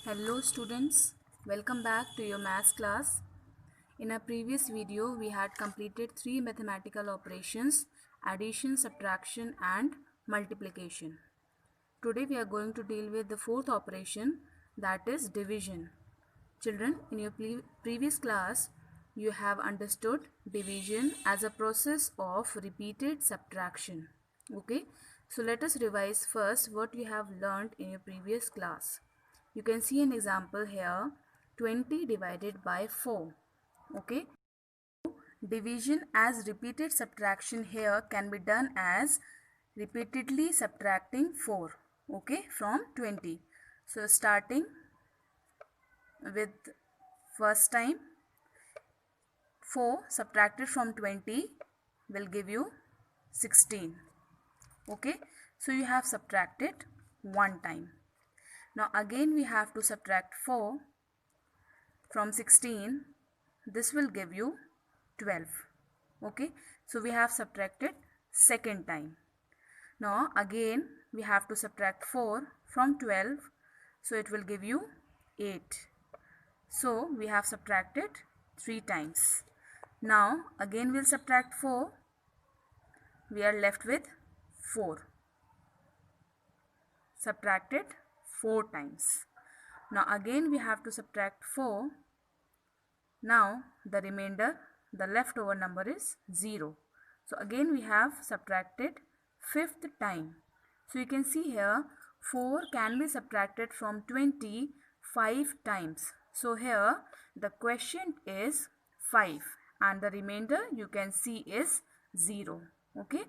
Hello students, welcome back to your maths class. In our previous video, we had completed three mathematical operations: addition, subtraction and multiplication. Today we are going to deal with the fourth operation, that is division. Children, in your previous class, you have understood division as a process of repeated subtraction. Okay, so let us revise first what you have learned in your previous class. You can see an example here, 20 divided by 4. Okay, division as repeated subtraction here can be done as repeatedly subtracting 4, okay, from 20. So starting with first time, 4 subtracted from 20 will give you 16. Okay, so you have subtracted one time. Now again we have to subtract 4 from 16. This will give you 12. Okay, so we have subtracted second time. Now again we have to subtract 4 from 12, so it will give you 8. So we have subtracted 3 times. Now again we'll subtract 4. We are left with 4. Subtracted 4 times. Now again we have to subtract 4. Now the remainder, the leftover number is 0. So again we have subtracted fifth time. So you can see here 4 can be subtracted from 20 5 times. So here the quotient is 5 and the remainder you can see is 0. Okay,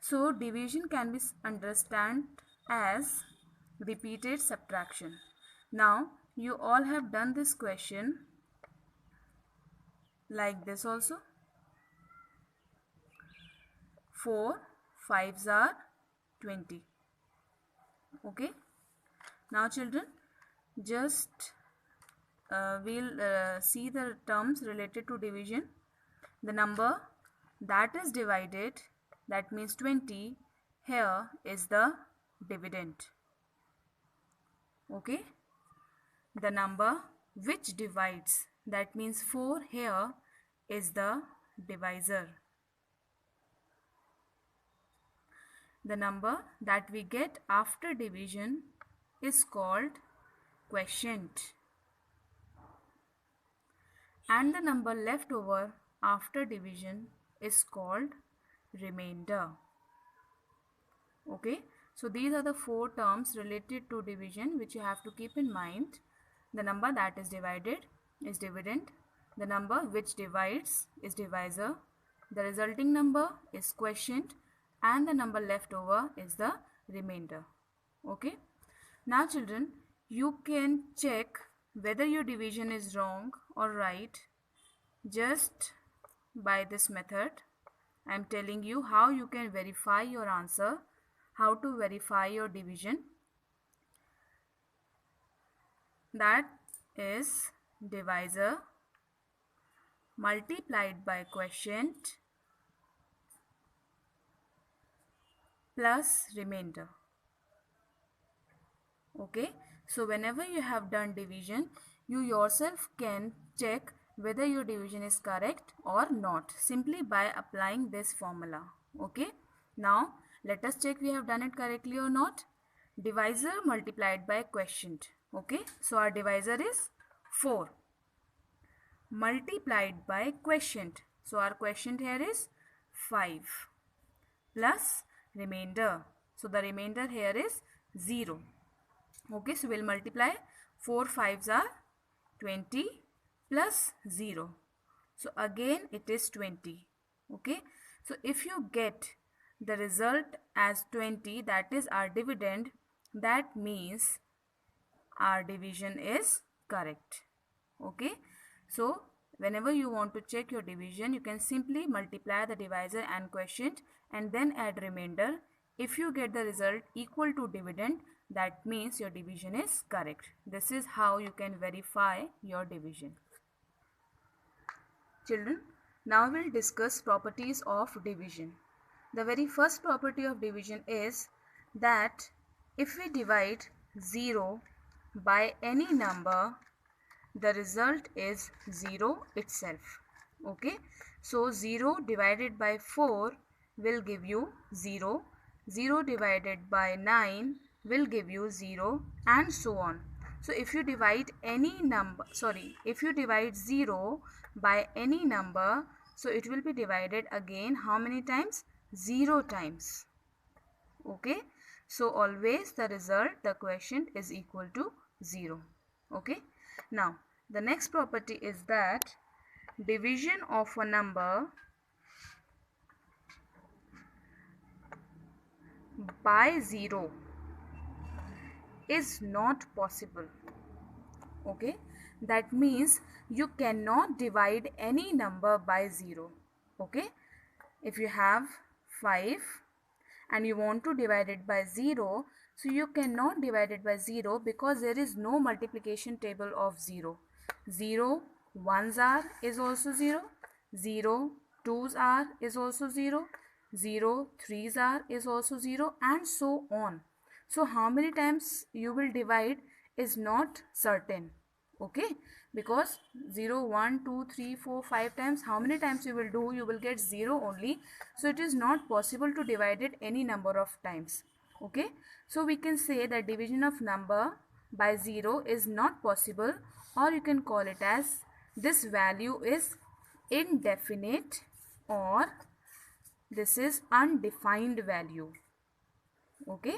so division can be understood as repeated subtraction. Now you all have done this question like this also. 4 5s are 20. Okay, now children, just we'll see the terms related to division. The number that is divided, that means 20, here is the dividend. Okay, the number which divides, that means 4 here, is the divisor. The number that we get after division is called quotient, and the number left over after division is called remainder. Okay, so these are the 4 terms related to division which you have to keep in mind. The number that is divided is dividend, the number which divides is divisor, the resulting number is quotient, and the number left over is the remainder. Okay, now children, you can check whether your division is wrong or right just by this method. I am telling you how you can verify your answer, how to verify your division. That is divisor multiplied by quotient plus remainder. Okay, so whenever you have done division, you yourself can check whether your division is correct or not simply by applying this formula. Okay, now let us check we have done it correctly or not. Divisor multiplied by quotient. Okay, so our divisor is 4 multiplied by quotient. So our quotient here is 5 plus remainder. So the remainder here is 0. Okay, so we'll multiply 4 5s are 20 plus 0. So again it is 20. Okay, so if you get the result as 20, that is our dividend, that means our division is correct. Okay, so whenever you want to check your division, you can simply multiply the divisor and quotient and then add remainder. If you get the result equal to dividend, that means your division is correct. This is how you can verify your division. Children, now we'll discuss properties of division. The very first property of division is that if we divide 0 by any number, the result is 0 itself. Okay, so 0 divided by 4 will give you 0, 0 divided by 9 will give you 0, and so on. So if you divide any number, if you divide 0 by any number, so it will be divided again how many times? 0 times. Okay, so always the result, the quotient is equal to 0. Okay, now the next property is that division of a number by 0 is not possible. Okay, that means you cannot divide any number by 0. Okay, if you have 5 and you want to divide it by 0, so you cannot divide it by 0 because there is no multiplication table of 0. 0 ones are is also 0, 0 twos are is also 0, 0 threes are is also 0, and so on. So how many times you will divide is not certain. Okay, because 0 1 2 3 4 5 times, how many times you will do, you will get 0 only. So it is not possible to divide it any number of times. Okay, so we can say that division of number by 0 is not possible, or you can call it as this value is indefinite, or this is undefined value. Okay,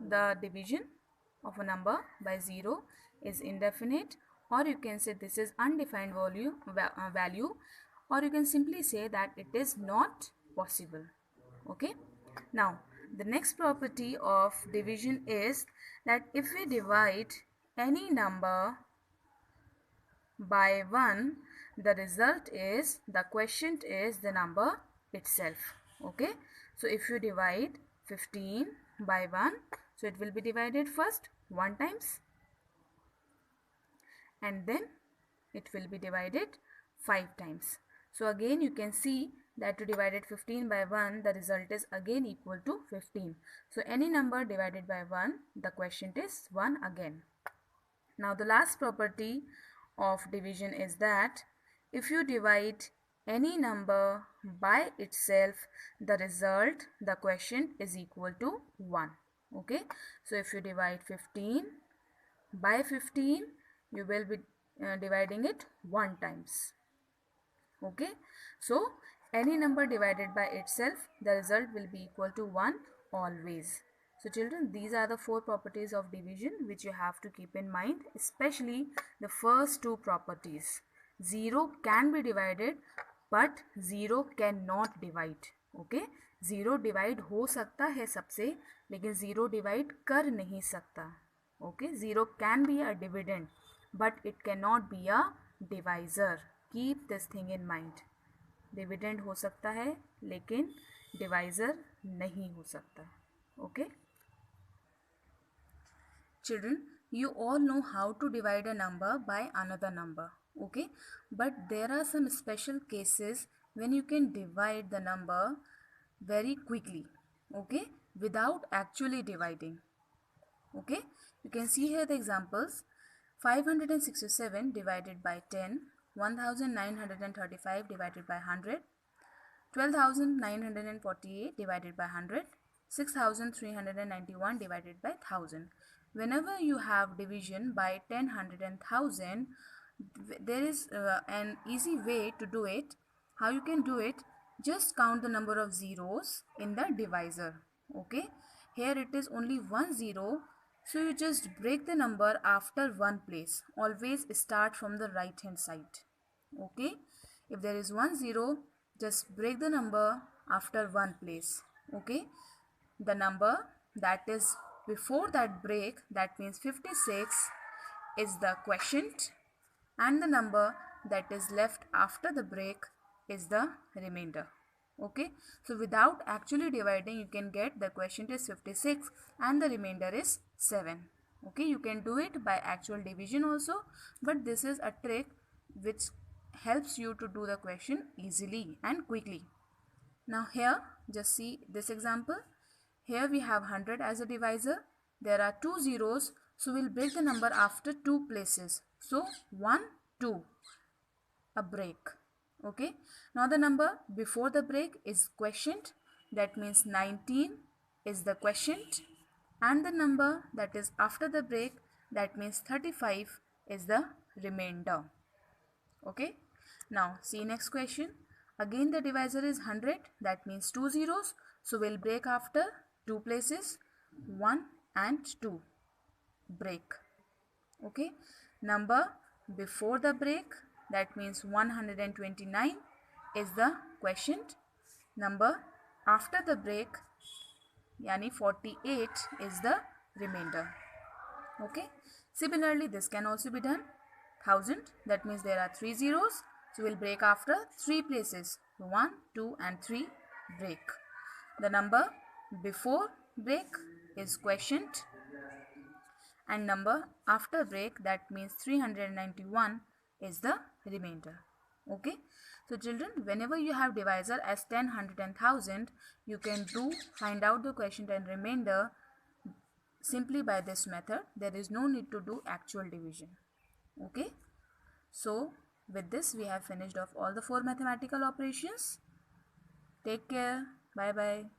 the division of a number by 0 is indefinite, or you can say this is undefined value, or you can simply say that it is not possible. Okay, now the next property of division is that if we divide any number by 1, the result is, the quotient is the number itself. Okay, so if you divide 15 by 1, so it will be divided first 1 times, and then it will be divided 5 times. So again you can see that to divide it 15 by 1, the result is again equal to 15. So any number divided by 1, the quotient is 1 again. Now the last property of division is that if you divide any number by itself, the result, the quotient is equal to 1. Okay, so if you divide 15 by 15, you will be dividing it 1 times. Okay, so any number divided by itself, the result will be equal to 1 always. So children, these are the 4 properties of division which you have to keep in mind, especially the first 2 properties. 0 can be divided but 0 cannot divide. Okay, 0 divide हो सकता है सबसे, लेकिन 0 divide कर नहीं सकता. Okay, 0 can be a dividend but it cannot be a divisor. Keep this thing in mind. Dividend हो सकता है लेकिन divisor नहीं हो सकता. Okay, children, you all know how to divide a number by another number. Okay, but there are some special cases when you can divide the number very quickly. Okay, without actually dividing. Okay, you can see here the examples. 567 divided by 10, 1935 divided by 100, 12,948 divided by 100, 6,391 divided by 1000. Whenever you have division by 10, 100 and 1000, there is an easy way to do it. How you can do it? Just count the number of zeros in the divisor. Okay, here it is only 1 0, so you just break the number after one place. Always start from the right hand side. Okay, if there is 1 0, just break the number after one place. Okay, the number that is before that break, that means 56, is the quotient, and the number that is left after the break is the remainder. Okay, so without actually dividing, you can get the quotient is 56 and the remainder is 7. Okay, you can do it by actual division also, but this is a trick which helps you to do the question easily and quickly. Now here, just see this example. Here we have 100 as a divisor. There are 2 zeros, so we'll break the number after 2 places. So 1, 2, a break. Okay. Now the number before the break is quotient. That means 19 is the quotient. And the number that is after the break, that means 35 is the remainder. Okay. Now see next question. Again the divisor is 100, that means 2 zeros. So we'll break after 2 places, 1 and 2, break. Okay. Number before the break, that means 129 is the quotient. Number after the break, yani 48 is the remainder. Okay. Similarly, this can also be done. 1000, that means there are 3 zeros. So we'll break after 3 places. 1, 2 and 3, break. The number before break is quotient. And number after break, that means 391 is the remainder. Okay. So children, whenever you have divisor as 10, 100 and 1000, you can find out the quotient and remainder simply by this method. There is no need to do actual division. Okay. So with this we have finished off all the 4 mathematical operations. Take care. Bye bye.